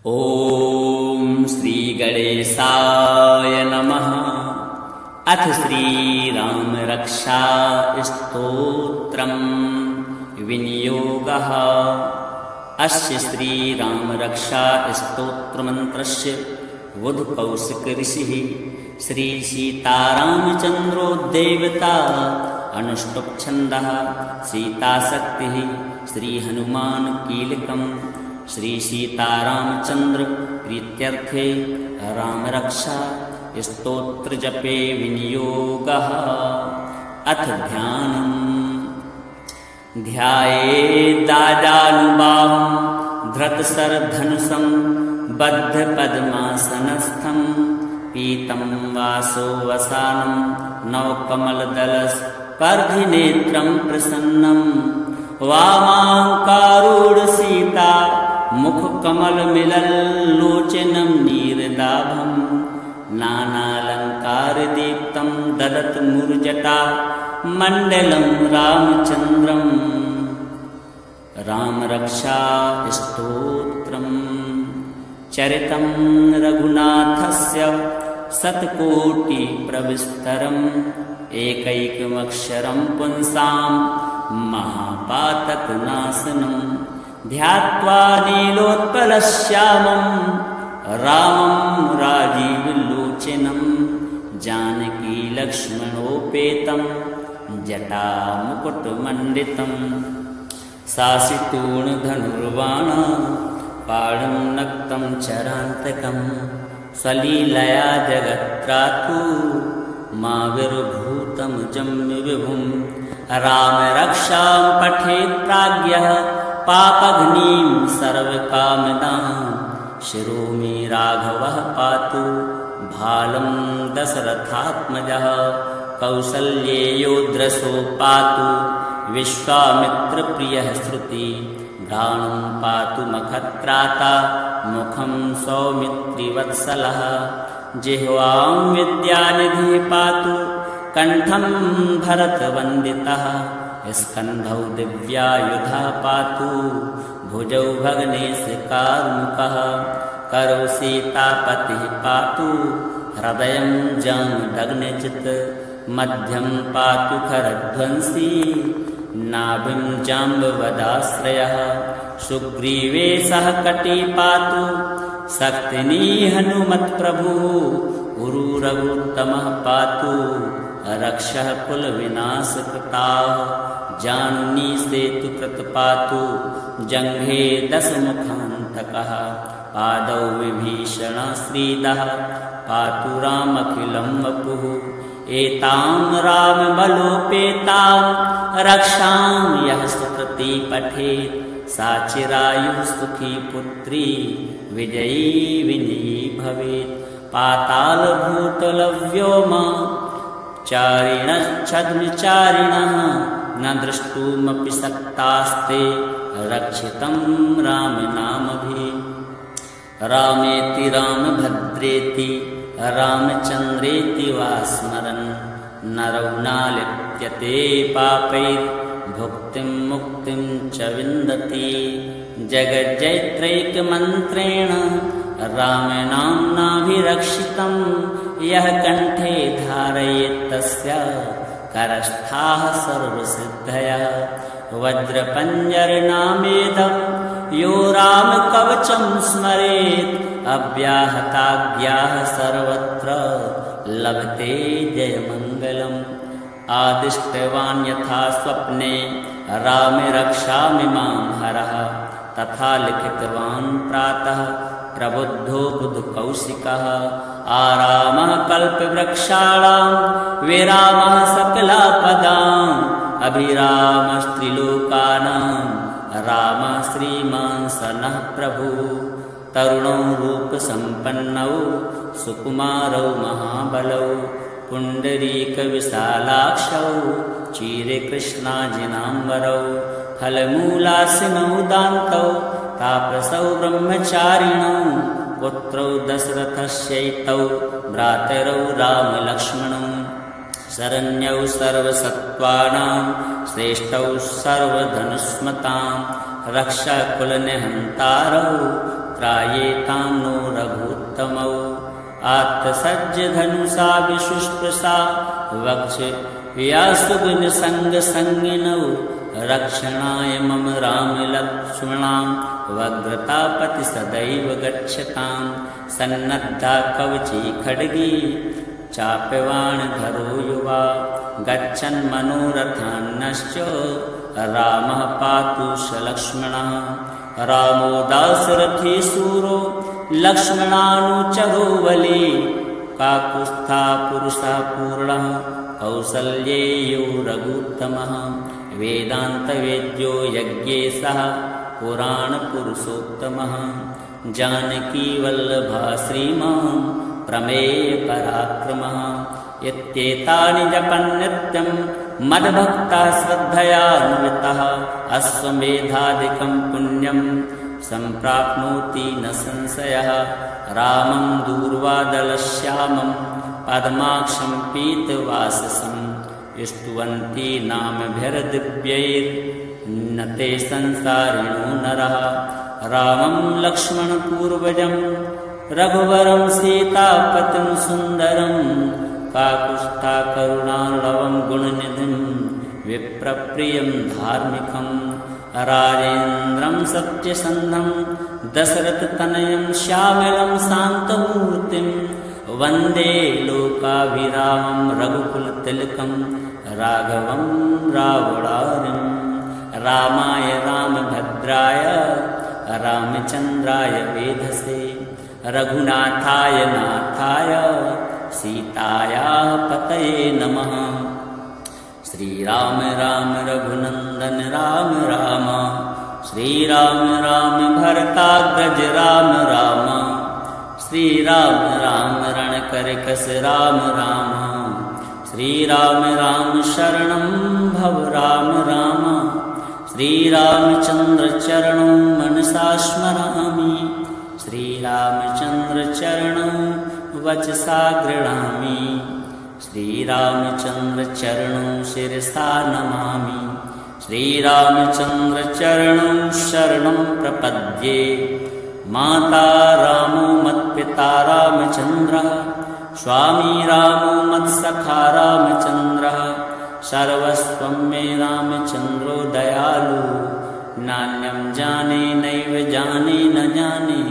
ॐ श्री गणेशाय नमः। अथ श्रीराम रक्षा स्तोत्रम् विनियोगः। अस्य श्रीराम रक्षा स्तोत्रमन्त्रस्य बुधकौशिक ऋषिः श्री सीतारामचन्द्रो देवता अनुष्टुप् छन्दः सीताशक्तिः श्री हनुमान कीलकम् श्री सीतारामचन्द्र प्रीत्यर्थे रामरक्षा स्तोत्र जपे विनियोगः। अथ ध्यानम्। ध्यायेदाजानुबाहुं धृतशरधनुषं बद्धपद्मासनस्थं पीतं वासो वसानं नवकमलदलस्पर्धिनेत्रं प्रसन्नं वामाङ्कारूढसीता मुखकमलमिलल्लोचनं नीरदाभं नानालङ्कारदीप्तं ददतमुर्जटा मण्डलं रामचन्द्रम्। रामरक्षा स्तोत्रम्। चरितं रघुनाथस्य शतकोटिप्रविस्तरम् एकैकमक्षरं पुंसां महापातकनाशनं ध्यात्वा नीलोत्पलश्यामं रामं राजीवलोचनं जानकी लक्ष्मणोपेतं जटामुकुटमण्डितं शासितूर्णधनुर्बाण पाणं नक्तं चरान्तकं सलीलया जगत्त्रातु माविर्भूतं जम्यविभुं रामरक्षां पठेत् प्राज्ञः पापघ्नीं सर्वकामदां शिरो मे राघवः पातु भालं दशरथात्मजः कौसल्येयोद्रसो पातु विश्वामित्रप्रियः श्रुति घ्राणं पातु मखत्राता मुखं सौमित्रिवत्सलः जिह्वां विद्यानिधिः पातु कण्ठं भरतवन्दितः स्कन्धौ दिव्यायुधः पातु भुजौ भग्नेशकार्मुकः करौ सीतापतिः पातु हृदयं जानुदग्निचित् मध्यं पातु खरध्वंसी नाभिं जाम्बवदाश्रयः सुग्रीवे सह कटी पातु शक्तिनी हनुमत्प्रभुः उरुरघुत्तमः पातु रक्षः कुलविनाशकृताः जानुनी सेतुकृत पातु जङ्घे दशमुखान्तकः पादौ विभीषणश्रीदः पातु रामखिलं वपुः एतां रामबलोपेतां रक्षां यः सुकृती पठेत् सा चिरायुः सुखी पुत्री विजयी विनयी भवेत्। पातालभूतलव्योम चारिणश्छद्मचारिणः न द्रष्टुमपि शक्तास्ते रक्षितं रामनामभिः। रामेति रामभद्रेति रामचन्द्रेति वा स्मरन् नरौ नालिप्यते पापैर्भुक्तिं मुक्तिं च विन्दति। जगज्जैत्रैकमन्त्रेण रामनाम्नाभिरक्षितं यः कण्ठे धारयेत् तस्य करस्थाः सर्वसिद्धयः। वज्रपञ्जरनामेदं यो रामकवचं स्मरेत् अव्याहताज्ञाः सर्वत्र लभते जयमङ्गलम्। आदिष्टवान् यथा स्वप्ने रामे रक्षामि मां हरः तथा लिखितवान् प्रातः प्रबुद्धो बुधकौशिकः। आरामः कल्पवृक्षाणां विरामः सकलापदाम् अभिरामस्त्रिलोकानां रामः श्रीमान् स नः प्रभुः। तरुणौ रूपसम्पन्नौ सुकुमारौ महाबलौ पुण्डरीकविशालाक्षौ चिरकृष्णाजिनाम्बरौ फलमूलासिनौ दान्तौ तापसौ ब्रह्मचारिणौ पुत्रौ दशरथस्यैतौ भ्रातरौ रामलक्ष्मणौ शरण्यौ सर्वसत्त्वानां श्रेष्ठौ सर्वधनुष्मतां रक्षाकुलनिहन्तारौ त्रायेतां नो रघुत्तमौ आत्तसज्ज धनुषा विशुष्पसा वक्ष व्यासुगुणसङ्गसङ्गिनौ रक्षणाय मम रामलक्ष्मणां वग्रतापति सदैव गच्छतां सन्नद्धा कवची खड्गी चाप्यवाणधरो युवा गच्छन् मनोरथान्नश्च रामः पातु स लक्ष्मणः रामो दाशरथी शूरो लक्ष्मणानुचरो बली काकुत्स्था पुरुषः पूर्णः कौसल्येयो रघुत्तमः वेदान्तवेद्यो यज्ञेशः पुराणपुरुषोत्तमः जानकीवल्लभा श्रीमान् प्रमेयपराक्रमः इत्येतानि जपन् नित्यं मद्भक्ताः श्रद्धयान्वितः अश्वमेधादिकं पुण्यं सम्प्राप्नोति न संशयः रामं दूर्वादलश्यामं पद्माक्षं पीतवाससं स्तुवन्ति नामभिर्दिव्यैर्न ते संसारिणो नरः रामं लक्ष्मणपूर्वजं रघुवरं सीतापतिं सुन्दरं काकुत्स्था करुणार्णवं गुणनिधिं विप्रप्रियं धार्मिकं राजेन्द्रं सत्यसन्धं दशरथतनयं श्यामलं शान्तमूर्तिं वन्दे लोकाभिरामं रघुकुलतिलकं राघवं रावणारिं रामाय रामभद्राय रामचन्द्राय वेधसे रघुनाथाय नाथाय सीतायाः पतये नमः। श्रीराम राम रघुनन्दन राम राम श्रीराम राम भरताग्रज राम राम श्रीराम राम रणकरकस राम राम श्रीराम राम शरणं भव राम राम श्रीरामचन्द्र चरणं मनसा स्मरामि श्रीरामचन्द्र चरणं वचसा गृह्णामि श्रीरामचन्द्र चरणं शिरसा नमामि श्रीरामचन्द्र चरणं शरणं प्रपद्ये माता रामो मत्पिता रामचन्द्रः स्वामी रामो मत्सखा रामचन्द्रः सर्वस्वं मे रामचन्द्रो दयालु नान्यं जाने नैव जाने न जाने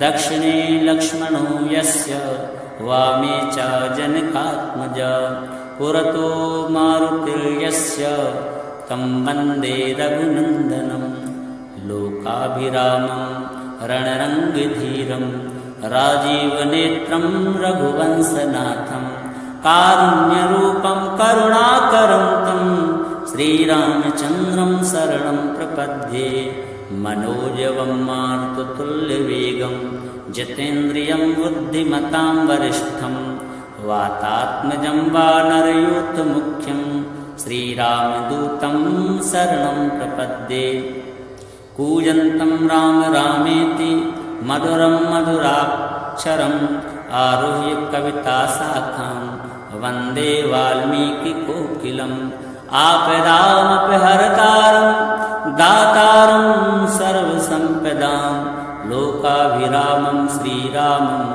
दक्षिणे लक्ष्मणो यस्य वामे च जनकात्मजा पुरतो मारुतिर्यस्य तं वन्दे रघुनन्दनं लोकाभिरामं रणरङ्गधीरं राजीवनेत्रं रघुवंशनाथं कारुण्यरूपं करुणाकरं तं श्रीरामचन्द्रं शरणं प्रपद्ये मनोजवं मारुततुल्यवेगं जितेन्द्रियं बुद्धिमतां वरिष्ठं वातात्मजं वानरयूथमुख्यं श्रीरामदूतं शरणं प्रपद्ये कूजन्तं राम रामेति मधुरं मधुराक्षरम् आरुह्य कविताशाखां वन्दे वाल्मीकिकोकिलम् आपदामपि हरतारं दातारं सर्वसम्पदां लोकाभिरामं श्रीरामं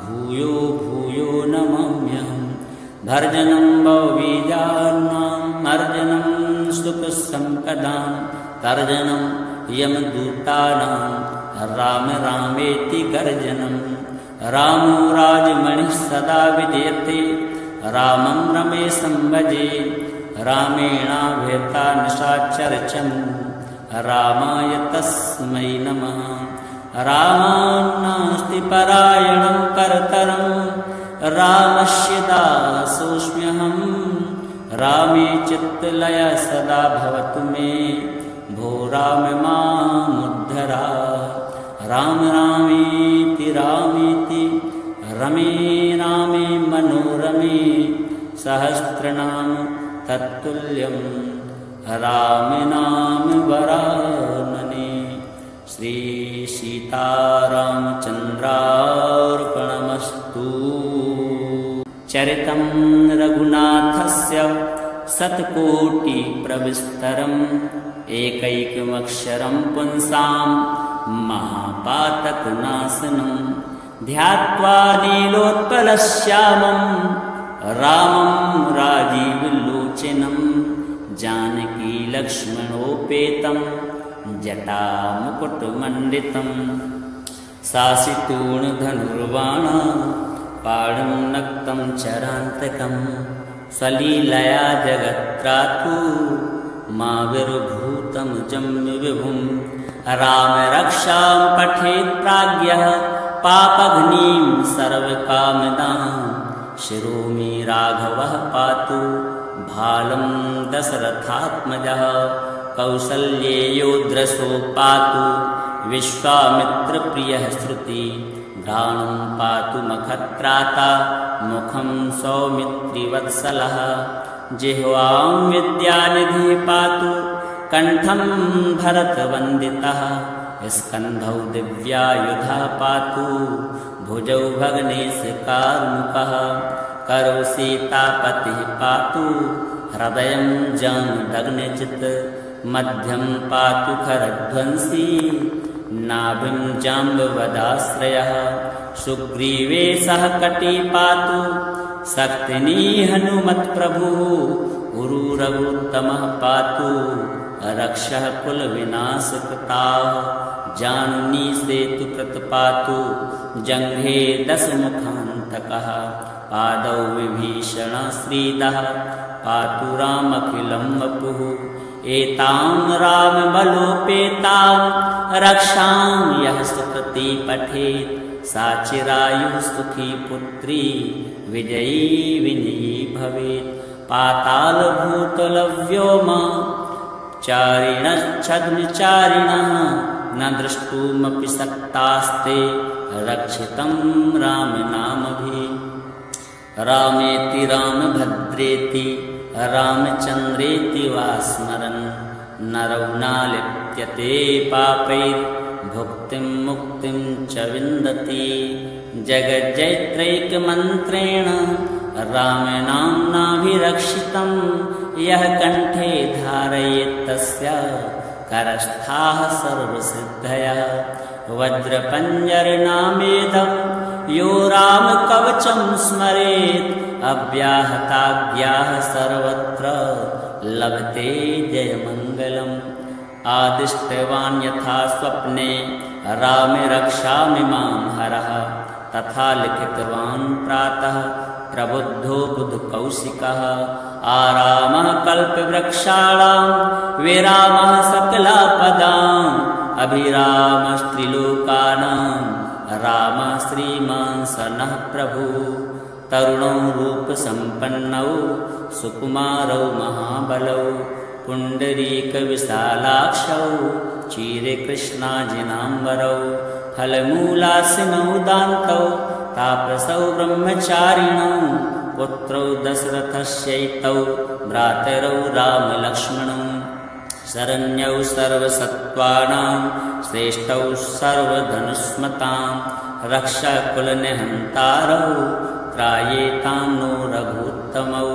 भूयो भूयो नमाम्यहम् भर्जनं भवबीजानाम् अर्जनं सुखसम्पदां तर्जनं यमदूतानां राम रामेति गर्जनं रामो राजमणिः सदा विजयते रामं रमेशं भजे रामेणाभेता निशाचरचं रामाय तस्मै नमः रामान्नास्ति परायणं परतरं रामस्य दासोऽस्म्यहं रामे चित्तलय सदा भवतु मे भो राम मामुद्धरा राम रामेति रामेति रमे रामे मनोरमे सहस्रनाम तत्तुल्यं राम नाम वरानने। श्री सीतारामचन्द्रार्पणमस्तु। चरितं रघुनाथस्य शतकोटिप्रविस्तरम् एकैकमक्षरं पुंसां महापातकनाशनं ध्यात्वा नीलोत्पलश्यामं रामं राजीवलोचनं जानकीलक्ष्मणोपेतं जटामुकुटमण्डितं सासितूर्णधनुर्बाणा पाणं नक्तं चरान्तकं स्वलीलया जगत्त्रातु माविर्भूतं जम्विभुं रामरक्षां पठेत् प्राज्ञः पापघ्नीं सर्वकामदां शिरोमि राघवः पातु भालं दशरथात्मजः कौसल्येयोद्रसो पातु विश्वामित्रप्रियः श्रुति घ्राणं पातु मखत्राता मुखं सौमित्रिवत्सलः जिह्वां विद्यानिधिः पातु कण्ठं भरतवन्दितः स्कन्धौ दिव्यायुधा पातु भुजौ भग्नेशकार्मुकः करौ सीतापतिः पातु हृदयं जानुदग्निजित् मध्यं पातु खरध्वंसी नाभिं जाम्बवदाश्रयः सुग्रीवे सह कटी पातु शक्तिनी हनुमत्प्रभुः उरुरघुत्तमः पातु रक्षः कुलविनाशकृताः जानुनी सेतुकृत पातु जङ्घे दशमुखान्तकः पादौ विभीषणश्रीदः पातु रामखिलं वपुः एतां रामबलोपेतां रक्षां यः सुकृती पठेत् सा चिरायुः सुखी पुत्री विजयी विनयी भवेत् पातालभूतलव्योम चारिणश्छद्मचारिणः न द्रष्टुमपि शक्तास्ते रक्षितं रामनामभिः रामेति रामभद्रेति रामचन्द्रेति वा स्मरन् नरौ नालिप्यते पापैर्भुक्तिं मुक्तिं च विन्दति जगज्जैत्रैकमन्त्रेण रामनाम्नाभिरक्षितं यः कण्ठे धारयेत् तस्य करस्थाः सर्वसिद्धयः वज्रपञ्जरनामेदं यो रामकवचं स्मरेत् अव्याहताज्ञाः सर्वत्र लभते जयमङ्गलम् आदिष्टवान् यथा स्वप्ने रामे रक्षामि मां हरः तथा लिखितवान् प्रातः प्रबुद्धो बुधकौशिकः आरामः कल्पवृक्षाणां विरामः सकलापदाम् अभिरामस्त्रिलोकानां रामः श्रीमान् स नः प्रभुः तरुणौ रूपसम्पन्नौ सुकुमारौ महाबलौ पुण्डरीकविशालाक्षौ क्षीरकृष्णाजिनाम्बरौ फलमूलासिनौ दान्तौ तापसौ ब्रह्मचारिणौ पुत्रौ दशरथस्यैतौ भ्रातरौ रामलक्ष्मणौ शरण्यौ सर्वसत्त्वानां श्रेष्ठौ सर्वधनुष्मतां रक्षाकुलनिहन्तारौ त्रायेतां नो रघुत्तमौ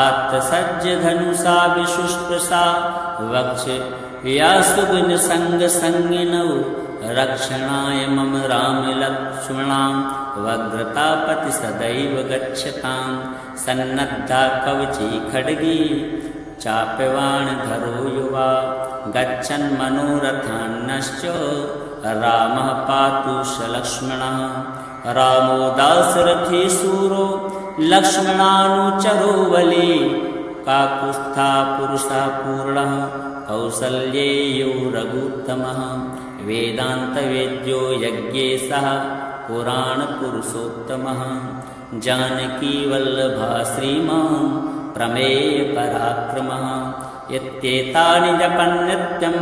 आत्तसज्जधनुषा विशुष्पसा वक्ष व्यासुगुणसङ्गसङ्गिनौ रक्षणाय मम रामलक्ष्मणां वग्रतापति सदैव गच्छतां सन्नद्धा कवची खड्गी चाप्यवाणधरो युवा गच्छन्मनोरथान्नश्च रामः पातु स लक्ष्मणः रामो दाशरथी शूरो लक्ष्मणानुचरो बली काकुत्स्था पुरुषः पूर्णः कौसल्येयो रघुत्तमः वेदान्तवेद्यो यज्ञेशः पुराणपुरुषोत्तमः जानकीवल्लभा श्रीमान् प्रमेयपराक्रमः इत्येतानि जपन् नित्यं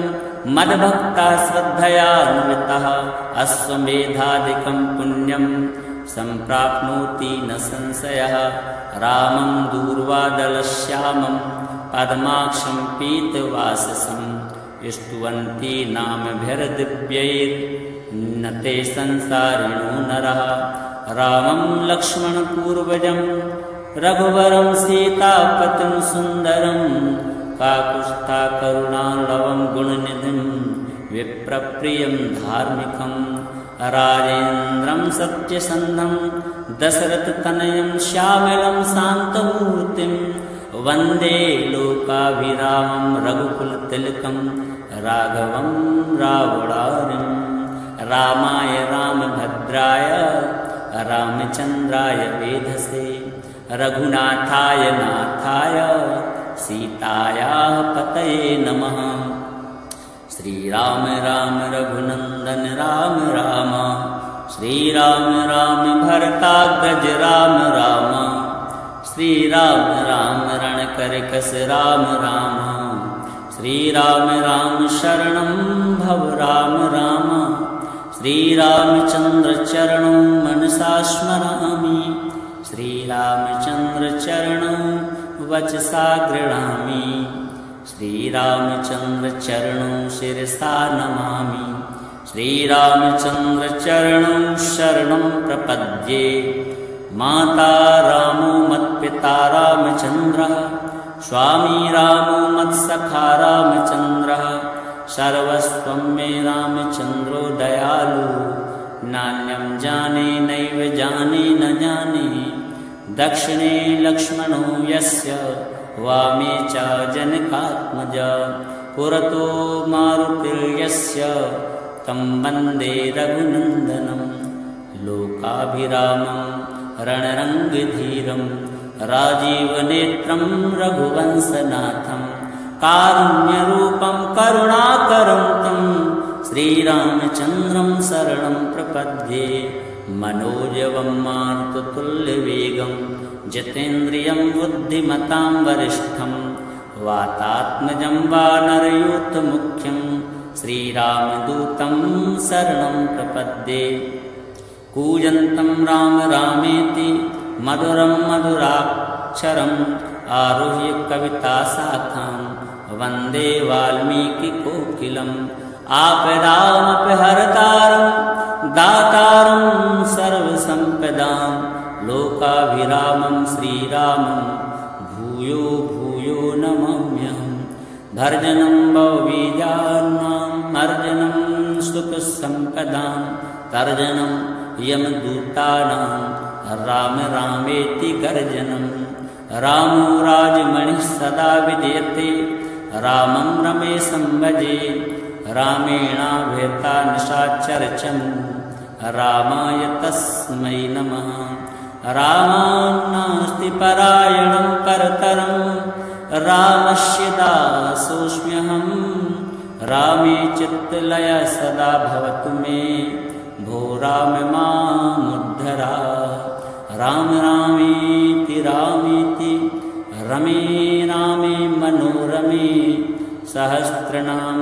मद्भक्तः श्रद्धयान्वितः अश्वमेधादिकं पुण्यं सम्प्राप्नोति न संशयः रामं दूर्वादलश्यामं पद्माक्षं पीतवाससं स्तुवन्ति नामभिर्दिव्यैर्न ते संसारिणो नरः रामं लक्ष्मणपूर्वजं रघुवरं सीतापतिं सुन्दरं काकुत्स्था करुणालवं गुणनिधिं विप्रप्रियं धार्मिकं राजेन्द्रं सत्यसन्धं दशरथतनयं श्यामलं शान्तमूर्तिं वन्दे लोकाभिरामं रघुकुलतिलकं राघवं रावणारिं रामाय रामभद्राय रामचन्द्राय वेधसे रघुनाथाय नाथाय सीतायाः पतये नमः। श्रीराम राम रघुनन्दन राम राम श्रीराम राम भरताग्रज राम राम श्रीराम राम रणकरकस राम राम श्रीराम राम शरणं भव राम राम श्रीरामचन्द्र चरणं मनसा स्मरामि श्रीरामचन्द्र चरणं वचसा गृह्णामि श्रीरामचन्द्र चरणं शिरसा नमामि श्रीरामचन्द्र चरणं शरणं प्रपद्ये। माता रामो मत्पिता रामचन्द्रः स्वामी रामो मत्सखा रामचन्द्रः सर्वस्वं मे रामचन्द्रो दयालु नान्यं जाने नैव जाने न जाने दक्षिणे लक्ष्मणो यस्य वामे च जनकात्मजा पुरतो मारुतिर्यस्य तं वन्दे रघुनन्दनं लोकाभिरामं रणरङ्गधीरं राजीवनेत्रं रघुवंशनाथं कारुण्यरूपं करुणाकरं तं श्रीरामचन्द्रं शरणं प्रपद्ये। मनोजवं मारुततुल्यवेगं जितेन्द्रियं बुद्धिमतां वरिष्ठं वातात्मजं वानरयूथमुख्यं श्रीरामदूतं शरणं प्रपद्ये। कूजन्तं राम रामेति मधुरं मधुराक्षरम् आरुह्य कविताशाखां वन्दे वाल्मीकिकोकिलम् आपदामपि हरतारं दातारं सर्वसम्पदां लोकाभिरामं श्रीरामं भूयो भूयो नमाम्यहम्। भर्जनं भवबीजानां मर्जनं सुखसम्पदां तर्जनं यमदूतानां राम रामेति गर्जनं। रामो राजमणिः सदा विजयते रामं रमेशं भजे रामेणाभेता निशाचरचं रामाय तस्मै नमः। रामान्नास्ति परायणं परतरं रामस्य दासोऽस्म्यहं रामे चित्तलय सदा भवतु मे भो राम मामुद्धरा। राम रामेति रामेति रमे रामे मनोरमे सहस्रनाम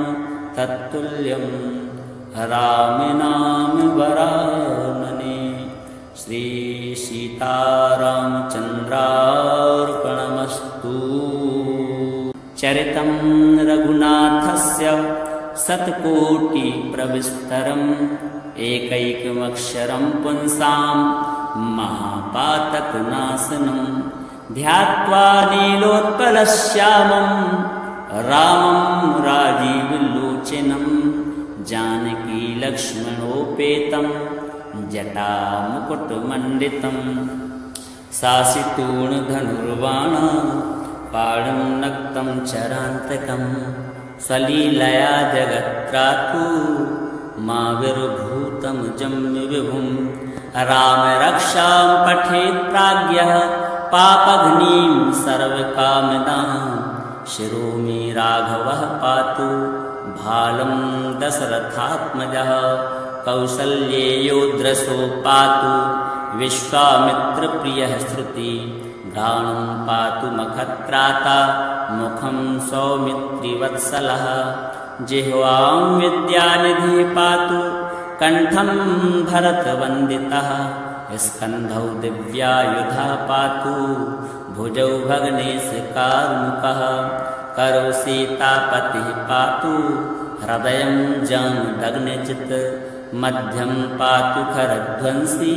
तत्तुल्यं राम नाम वरानने। श्री सीतारामचन्द्रार्पणमस्तु। चरितं रघुनाथस्य शतकोटिप्रविस्तरम् एकैकमक्षरं पुंसां महापातकनाशनं ध्यात्वा नीलोत्पलश्यामं रामं राजीवलोचनं जानकीलक्ष्मणोपेतं जटामुकुटमण्डितं शासितूणधनुर्बाणा पाणं नक्तं चरान्तकं सलीलया जगत्त्रातु माविर्भूतं जम्यविभुं। राम रक्षां पठेत् प्राज्ञः पापघ्नीं सर्वकामदां शिरो मे राघवः पातु भालं दशरथात्मजः कौसल्येयोद्रसो पातु विश्वामित्रप्रियः श्रुति घ्राणं पातु मखत्राता मुखं सौमित्रिवत्सलः जिह्वां विद्यानिधिः पातु कण्ठं भरतवन्दितः स्कन्धौ दिव्यायुधा पातु भुजौ भग्नेशकार्मुकः करौ सीतापतिः पातु हृदयं जानुदग्निजित् मध्यं पातु खरध्वंसी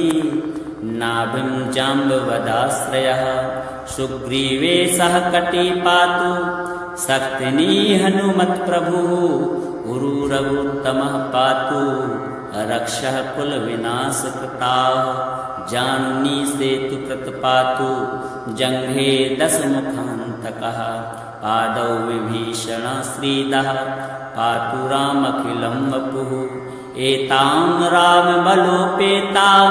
नाभिं जाम्बवदाश्रयः सुग्रीवे सह कटी पातु शक्तिनी हनुमत्प्रभुः उरुरघुत्तमः पातु रक्षः कुलविनाशकृताः जानुनी सेतुकृत पातु जङ्घे दशमुखान्तकः पादौ विभीषणश्रीदः पातु रामखिलं वपुः एतां रामबलोपेतां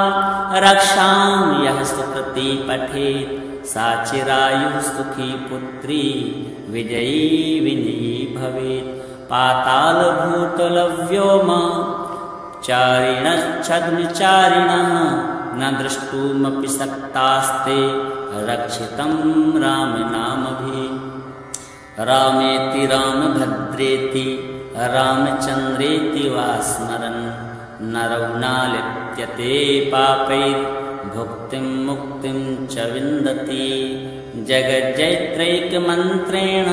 रक्षां यः सुकृती पठेत् सा चिरायुः सुखी पुत्री विजयी विनयी भवेत् पातालभूतलव्योम चारिणश्छद्मचारिणः न द्रष्टुमपि शक्तास्ते रक्षितं रामनामभिः रामेति रामभद्रेति रामचन्द्रेति वा स्मरन् नरौ नालिप्यते पापैर्भुक्तिं मुक्तिं च विन्दति जगज्जैत्रैकमन्त्रेण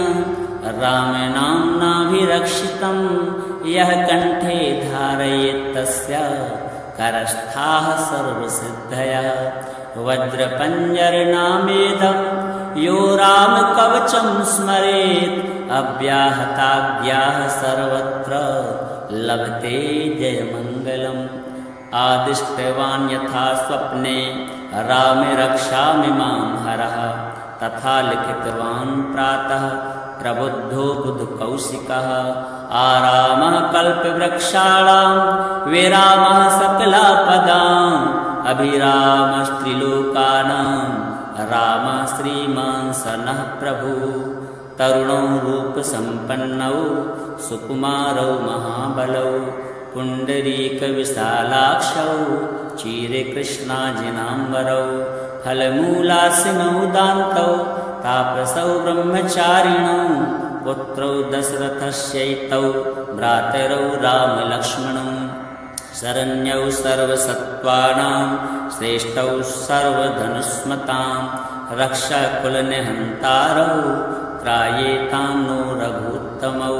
रामनाम्नाभिरक्षितं यः कण्ठे धारयेत् तस्य करस्थाः सर्वसिद्धयः वज्रपञ्जरनामेदं यो रामकवचं स्मरेत् अव्याहताज्ञाः सर्वत्र लभते जयमङ्गलम् आदिष्टवान् यथा स्वप्ने रामे रक्षामि मां हरः तथा लिखितवान् प्रातः प्रबुद्धो बुधकौशिकः आरामः कल्पवृक्षाणां विरामः सकलापदाम् अभिरामस्त्रिलोकानां रामः श्रीमान् स नः प्रभुः तरुणौ रूपसम्पन्नौ सुकुमारौ महाबलौ पुण्डरीकविशालाक्षौ चीरे कृष्णाजिनाम्बरौ फलमूलासिनौ दान्तौ तापसौ ब्रह्मचारिणौ पुत्रौ दशरथस्यैतौ भ्रातरौ रामलक्ष्मणौ शरण्यौ सर्वसत्त्वानां श्रेष्ठौ सर्वधनुष्मतां रक्षाकुलनिहन्तारौ त्रायेतां नो रघुत्तमौ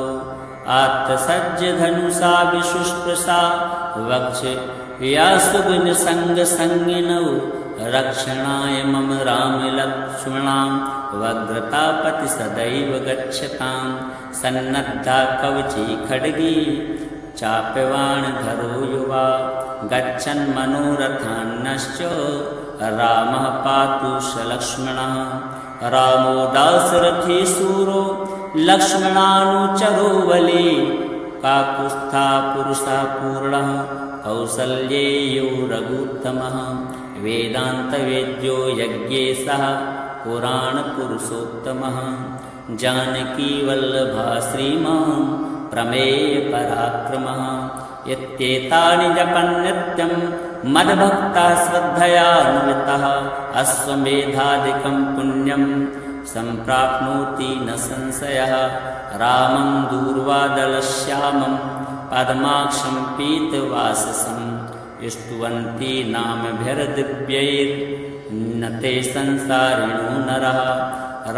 आत्तसज्जधनुषा विशुष्पसा वक्षयासुगुणसङ्गसङ्गिनौ रक्षणाय मम रामलक्ष्मणां वग्रतापति सदैव गच्छतां सन्नद्धा कवची खड्गी चाप्यवाणधरो युवा गच्छन् मनोरथान्नश्च रामः पातु स लक्ष्मणः रामो दाशरथी शूरो लक्ष्मणानुचरो बली काकुत्स्था पुरुषः पूर्णः कौसल्येयो रघुत्तमः वेदान्तवेद्यो यज्ञेशः पुराणपुरुषोत्तमः जानकीवल्लभः श्रीमान् प्रमेयपराक्रमः इत्येतानि जपन् नित्यं मद्भक्तः श्रद्धयान्वितः अश्वमेधादिकं पुण्यं सम्प्राप्नोति न संशयः रामं दूर्वादलश्यामं पद्माक्षं पीतवाससं स्तुवन्ति नामभिर्दिव्यैर्न ते संसारिणो नरः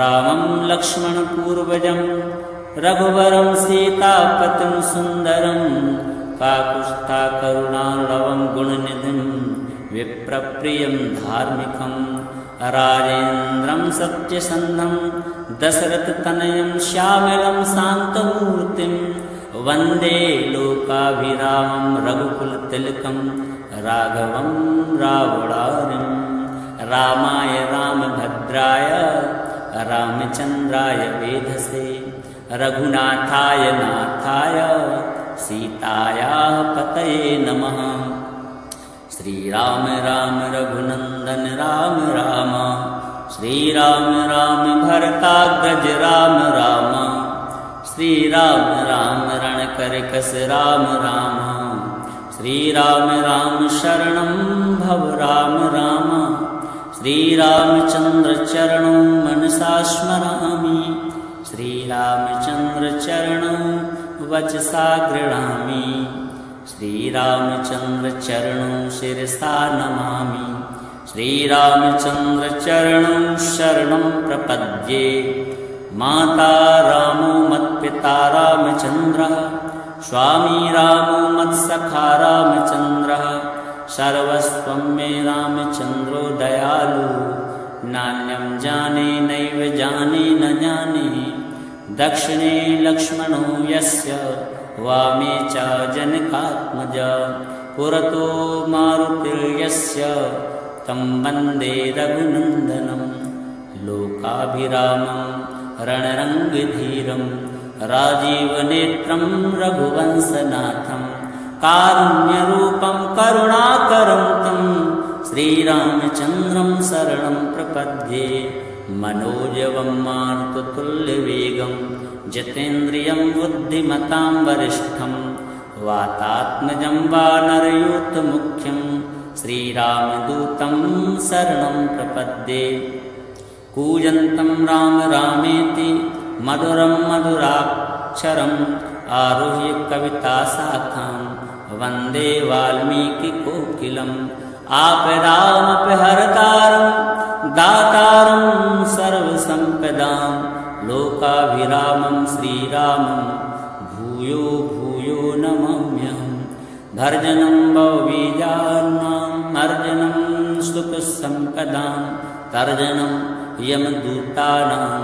रामं लक्ष्मणपूर्वजं रघुवरं सीतापतिं सुन्दरं काकुत्स्था करुणार्णवं गुणनिधिं विप्रप्रियं धार्मिकं राजेन्द्रं सत्यसन्धं दशरथतनयं श्यामलं शान्तमूर्तिं वन्दे लोकाभिरामं रघुकुलतिलकं राघवं रावणारिं रामाय रामभद्राय रामचन्द्राय वेधसे रघुनाथाय नाथाय सीतायाः पतये नमः। श्रीराम राम रघुनन्दन राम राम श्रीराम राम भरताग्रज राम राम श्रीराम राम रणकरकस राम राम श्रीराम राम शरणं भव राम राम श्रीरामचन्द्र चरणं मनसा स्मरामि श्रीरामचन्द्र चरणं वचसा गृह्णामि श्रीरामचन्द्र चरणं शिरसा नमामि श्रीरामचन्द्र चरणं शरणं प्रपद्ये माता रामो मत्पिता रामचन्द्रः स्वामी रामो मत्सखा रामचन्द्रः सर्वस्वं मे रामचन्द्रो दयालु नान्यं जाने नैव जाने न जाने दक्षिणे लक्ष्मणो यस्य वामे च जनकात्मजा पुरतो मारुतिर्यस्य तं वन्दे रघुनन्दनं लोकाभिरामं रणरङ्गधीरं राजीवनेत्रं रघुवंशनाथं कारुण्यरूपं करुणाकरं तं श्रीरामचन्द्रं शरणं प्रपद्ये मनोजवं मारुततुल्यवेगं जितेन्द्रियं बुद्धिमतां वरिष्ठं वातात्मजं वानरयूथमुख्यं श्रीरामदूतं शरणं प्रपद्ये कूजन्तं राम रामेति मधुरं मधुराक्षरम् आरुह्य कविताशाखां वन्दे वाल्मीकिकोकिलम् आपदामपि हरतारं दातारं सर्वसम्पदां लोकाभिरामं श्रीरामं भूयो भूयो नमाम्यहम् भर्जनं भवबीजानां अर्जनं सुखसम्पदां तर्जनं यमदूतानां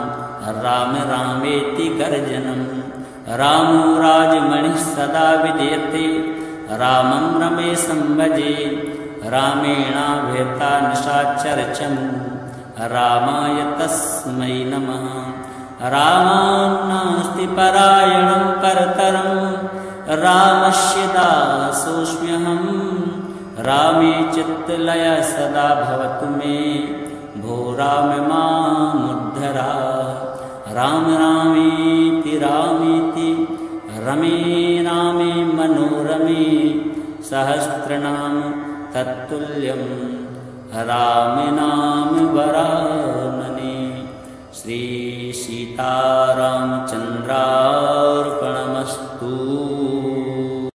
राम रामेति गर्जनं रामो राजमणिः सदा विजयते रामं रमेशं भजे रामेणाभेता निशाचरचम् रामाय तस्मै नमः रामान्नास्ति परायणं परतरं रामस्य दासोऽस्म्यहं रामे चित्तलयः सदा भवतु मे भो राम मामुद्धरा राम रामेति रामेति रमे रामे मनोरमे सहस्रनाम तत्तुल्यं राम नाम वरानने श्री सीतारामचन्द्रार्पणमस्तु।